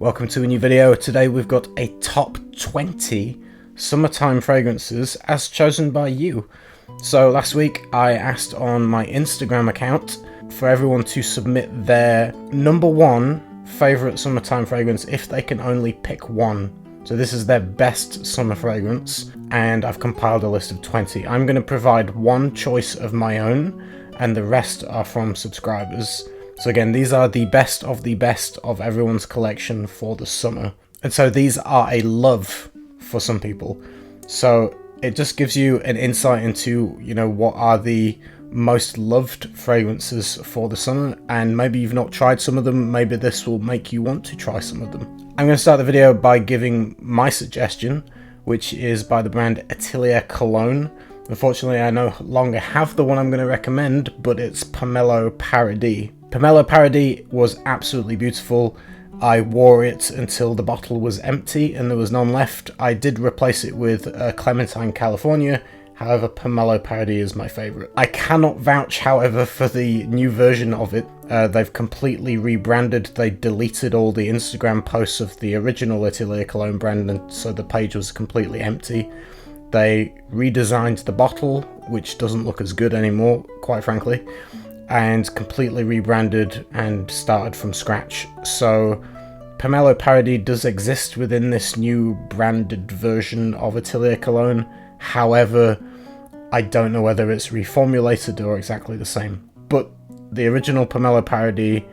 Welcome to a new video. Today we've got a top 20 summertime fragrances as chosen by you. So last week I asked on my Instagram account for everyone to submit their number one favourite summertime fragrance if they can only pick one. So this is their best summer fragrance and I've compiled a list of 20. I'm going to provide one choice of my own and the rest are from subscribers. So again, these are the best of everyone's collection for the summer. And so these are a love for some people. So it just gives you an insight into, what are the most loved fragrances for the summer. And maybe you've not tried some of them. Maybe this will make you want to try some of them. I'm going to start the video by giving my suggestion, which is by the brand Atelier Cologne. Unfortunately, I no longer have the one I'm going to recommend, but it's Pomelo Paradis. Pomelo Paradis was absolutely beautiful. I wore it until the bottle was empty and there was none left. I did replace it with Clementine California. However, Pomelo Paradis is my favourite. I cannot vouch, however, for the new version of it. They've completely rebranded. They deleted all the Instagram posts of the original Atelier Cologne brand, and so the page was completely empty. They redesigned the bottle, which doesn't look as good anymore, quite frankly, and completely rebranded and started from scratch. So Pomelo Paradis does exist within this new branded version of Atelier Cologne. However, I don't know whether it's reformulated or exactly the same. But the original Pomelo Paradis,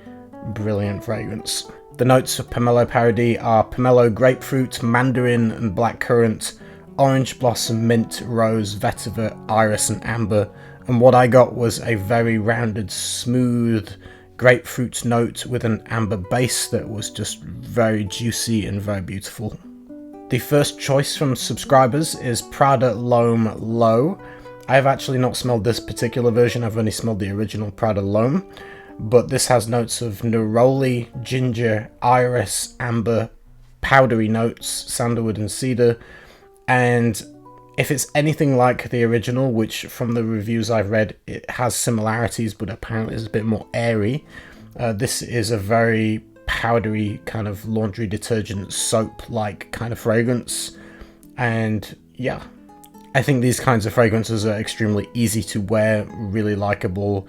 brilliant fragrance. The notes of Pomelo Paradis are pomelo, grapefruit, mandarin and blackcurrant, orange blossom, mint, rose, vetiver, iris and amber. And what I got was a very rounded, smooth grapefruit note with an amber base that was just very juicy and very beautiful. The first choice from subscribers is Prada L'Homme Low. I have actually not smelled this particular version, I've only smelled the original Prada L'Homme, but this has notes of neroli, ginger, iris, amber, powdery notes, sandalwood and cedar, and if it's anything like the original, which from the reviews I've read, it has similarities, but apparently is a bit more airy. This is a very powdery kind of laundry detergent soap-like kind of fragrance. And yeah, I think these kinds of fragrances are extremely easy to wear, really likable,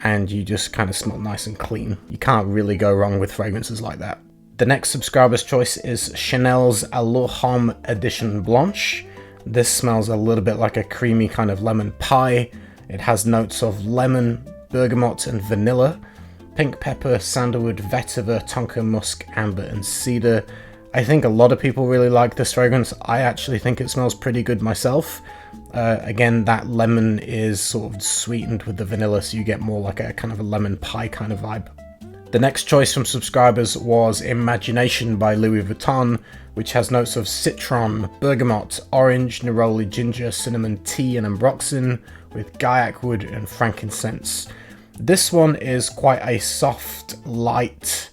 and you just kind of smell nice and clean. You can't really go wrong with fragrances like that. The next subscriber's choice is Chanel's Allure Homme Edition Blanche. This smells a little bit like a creamy kind of lemon pie. It has notes of lemon, bergamot and vanilla, pink pepper, sandalwood, vetiver, tonka, musk, amber and cedar. I think a lot of people really like this fragrance. I actually think it smells pretty good myself. Again, that lemon is sort of sweetened with the vanilla, so you get more like a kind of a lemon pie kind of vibe. The next choice from subscribers was Imagination by Louis Vuitton, which has notes of citron, bergamot, orange, neroli, ginger, cinnamon, tea and ambroxan with gaiac wood and frankincense. This one is quite a soft, light,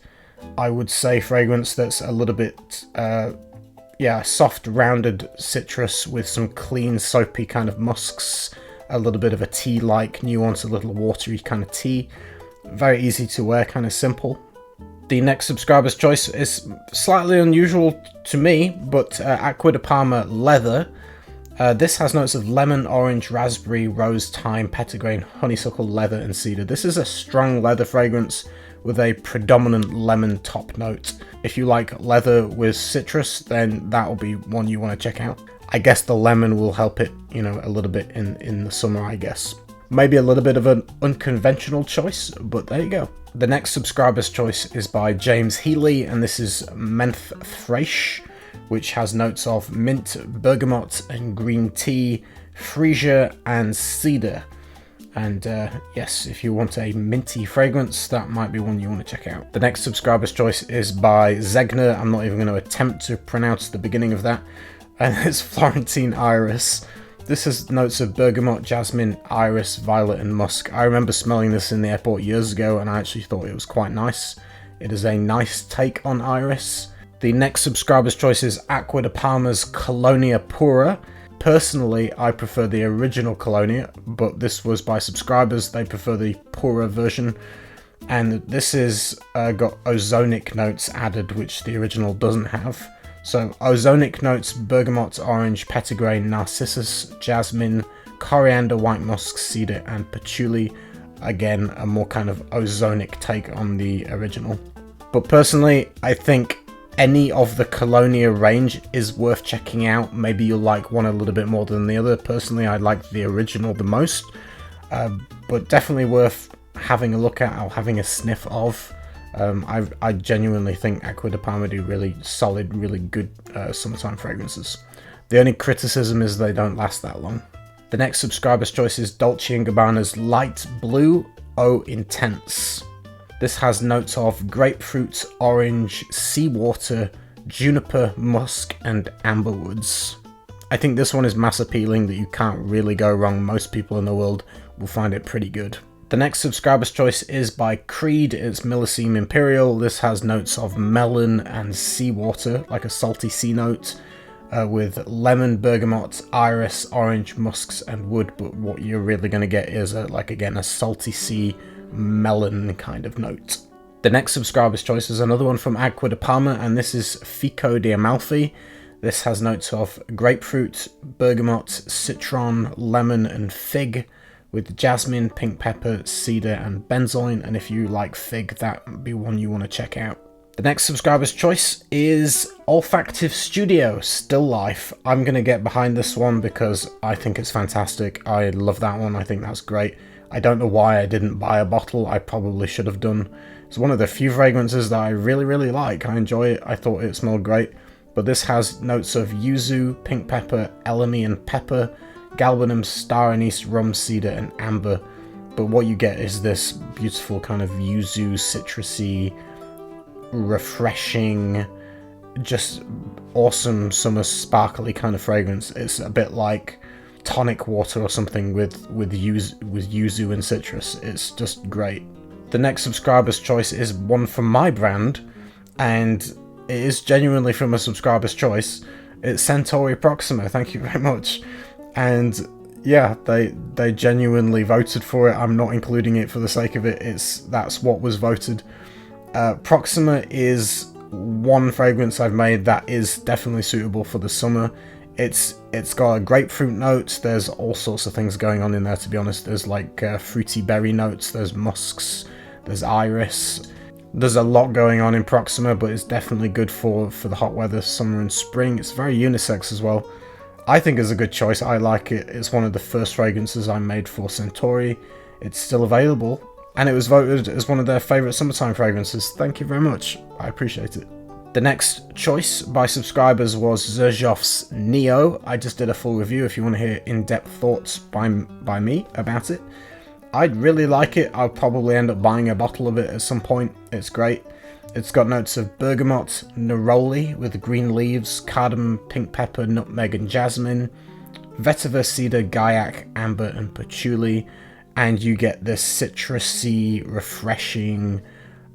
I would say, fragrance that's a little bit, soft, rounded citrus with some clean, soapy kind of musks, a little bit of a tea-like nuance, a little watery kind of tea. Very easy to wear, kind of simple. The next subscriber's choice is slightly unusual to me, but Acqua de Parma Leather. This has notes of lemon, orange, raspberry, rose, thyme, petitgrain, honeysuckle, leather and cedar. This is a strong leather fragrance with a predominant lemon top note. If you like leather with citrus, then that'll be one you want to check out. I guess the lemon will help it, a little bit in the summer, I guess. Maybe a little bit of an unconventional choice, but there you go. The next subscriber's choice is by James Heeley, and this is Menthe Fraiche, which has notes of mint, bergamot and green tea, freesia and cedar. And yes, if you want a minty fragrance, that might be one you want to check out. The next subscriber's choice is by Zegna. I'm not even going to attempt to pronounce the beginning of that. And it's Florentine Iris. This has notes of bergamot, jasmine, iris, violet and musk. I remember smelling this in the airport years ago and I actually thought it was quite nice. It is a nice take on iris. The next subscriber's choice is Acqua de Parma's Colonia Pura. Personally, I prefer the original Colonia, but this was by subscribers. They prefer the Pura version. And this is got ozonic notes added, which the original doesn't have. So ozonic notes: bergamot, orange, petitgrain, narcissus, jasmine, coriander, white musk, cedar, and patchouli. Again, a more kind of ozonic take on the original. But personally, I think any of the Colonia range is worth checking out. Maybe you'll like one a little bit more than the other. Personally, I like the original the most, but definitely worth having a look at or having a sniff of. I genuinely think Acqua di Parma do really solid, really good summertime fragrances. The only criticism is they don't last that long. The next subscriber's choice is Dolce & Gabbana's Light Blue Eau Intense. This has notes of grapefruit, orange, seawater, juniper, musk, and amberwoods. I think this one is mass appealing that you can't really go wrong. Most people in the world will find it pretty good. The next subscriber's choice is by Creed. It's Millesime Imperial. This has notes of melon and seawater, like a salty sea note, with lemon, bergamot, iris, orange, musks, and wood. But what you're really going to get is, a salty sea melon kind of note. The next subscriber's choice is another one from Acqua di Parma, and this is Fico di Amalfi. This has notes of grapefruit, bergamot, citron, lemon, and fig, with jasmine, pink pepper, cedar, and benzoin. And if you like fig, that would be one you want to check out. The next subscriber's choice is Olfactive Studio Still Life. I'm going to get behind this one because I think it's fantastic. I love that one. I think that's great. I don't know why I didn't buy a bottle. I probably should have done. It's one of the few fragrances that I really, really like. I enjoy it. I thought it smelled great. But this has notes of yuzu, pink pepper, elemi and pepper, galbanum, star anise, rum, cedar, and amber. But what you get is this beautiful kind of yuzu, citrusy, refreshing, just awesome summer sparkly kind of fragrance. It's a bit like tonic water or something with yuzu and citrus. It's just great. The next subscriber's choice is one from my brand, and it is genuinely from a subscriber's choice. It's Centauri Proxima. Thank you very much. And yeah, they genuinely voted for it. I'm not including it for the sake of it. That's what was voted. Proxima is one fragrance I've made that is definitely suitable for the summer. It's got a grapefruit note. There's all sorts of things going on in there, to be honest. There's like fruity berry notes, there's musks, there's iris. There's a lot going on in Proxima, but it's definitely good for the hot weather, summer and spring. It's very unisex as well. I think it's a good choice. I like it. It's one of the first fragrances I made for Centauri. It's still available, and it was voted as one of their favourite summertime fragrances. Thank you very much. I appreciate it. The next choice by subscribers was Xerjoff NIO. I just did a full review if you want to hear in-depth thoughts by me about it. I'd really like it. I'll probably end up buying a bottle of it at some point. It's great. It's got notes of bergamot, neroli with green leaves, cardamom, pink pepper, nutmeg and jasmine, vetiver, cedar, gaiac, amber and patchouli, and you get this citrusy, refreshing,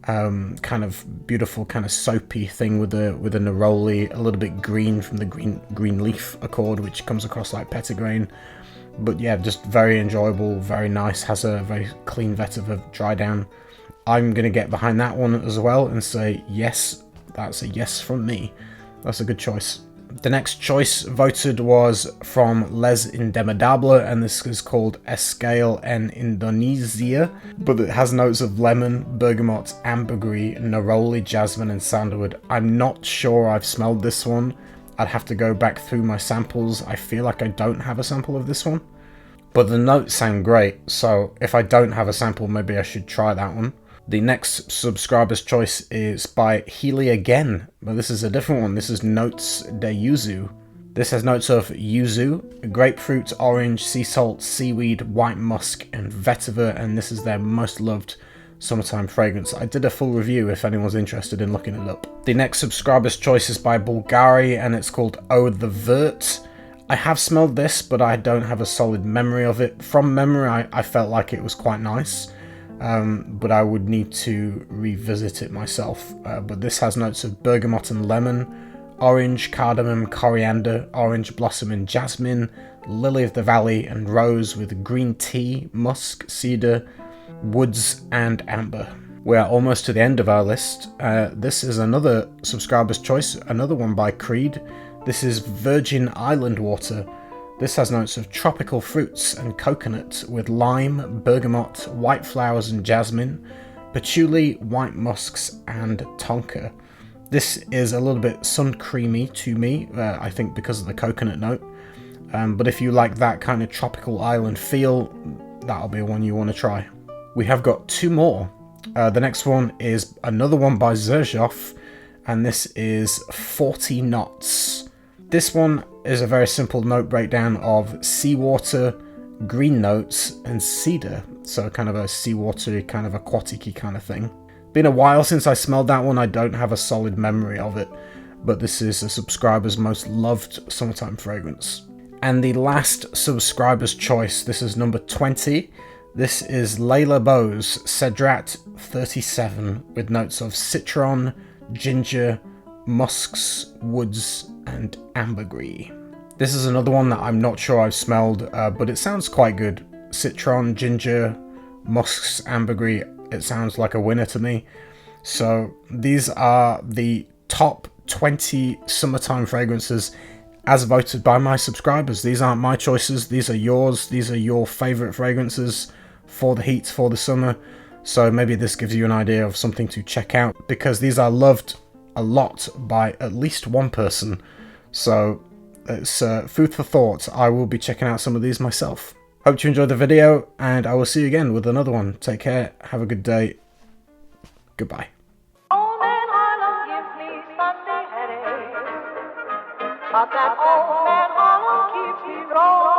kind of beautiful, kind of soapy thing with a neroli, a little bit green from the green leaf accord, which comes across like petitgrain. But yeah, just very enjoyable, very nice, has a very clean vetiver dry down. I'm going to get behind that one as well and say yes, that's a yes from me. That's a good choice. The next choice voted was from Les Indemnidables, and this is called Escale en Indonesia, but it has notes of lemon, bergamot, ambergris, neroli, jasmine and sandalwood. I'm not sure I've smelled this one. I'd have to go back through my samples. I feel like I don't have a sample of this one, but the notes sound great, so if I don't have a sample, maybe I should try that one. The next subscriber's choice is by Heeley again, but this is a different one. This is Notes de Yuzu. This has notes of yuzu, grapefruit, orange, sea salt, seaweed, white musk, and vetiver, and this is their most loved summertime fragrance. I did a full review if anyone's interested in looking it up. The next subscriber's choice is by Bvlgari, and it's called Eau the Vert. I have smelled this, but I don't have a solid memory of it. From memory, I felt like it was quite nice. But I would need to revisit it myself. But this has notes of bergamot and lemon, orange, cardamom, coriander, orange blossom and jasmine, lily of the valley and rose with green tea, musk, cedar, woods and amber. We are almost to the end of our list. This is another subscriber's choice, another one by Creed. This is Virgin Island Water. This has notes of tropical fruits and coconut with lime, bergamot, white flowers and jasmine, patchouli, white musks and tonka. This is a little bit sun creamy to me, I think because of the coconut note. But if you like that kind of tropical island feel, that'll be one you want to try. We have got two more. The next one is another one by Xerjoff, and this is 40 Knots. This one is a very simple note breakdown of seawater, green notes, and cedar. So kind of a seawatery, kind of aquatic-y kind of thing. Been a while since I smelled that one, I don't have a solid memory of it, but this is a subscriber's most loved summertime fragrance. And the last subscriber's choice, this is number 20. This is Labo's Cedrat 37 with notes of citron, ginger, musks, woods, and ambergris. This is another one that I'm not sure I've smelled, but it sounds quite good. Citron, ginger, musks, ambergris, it sounds like a winner to me. So these are the top 20 summertime fragrances as voted by my subscribers. These aren't my choices, these are yours. These are your favourite fragrances for the heat, for the summer. So maybe this gives you an idea of something to check out, because these are loved a lot by at least one person. So it's food for thought. I will be checking out some of these myself. Hope you enjoyed the video, and I will see you again with another one. Take care, have a good day, goodbye. Oh man, Harlem gives me Sunday headache, but that old man Harlem keeps me rolling.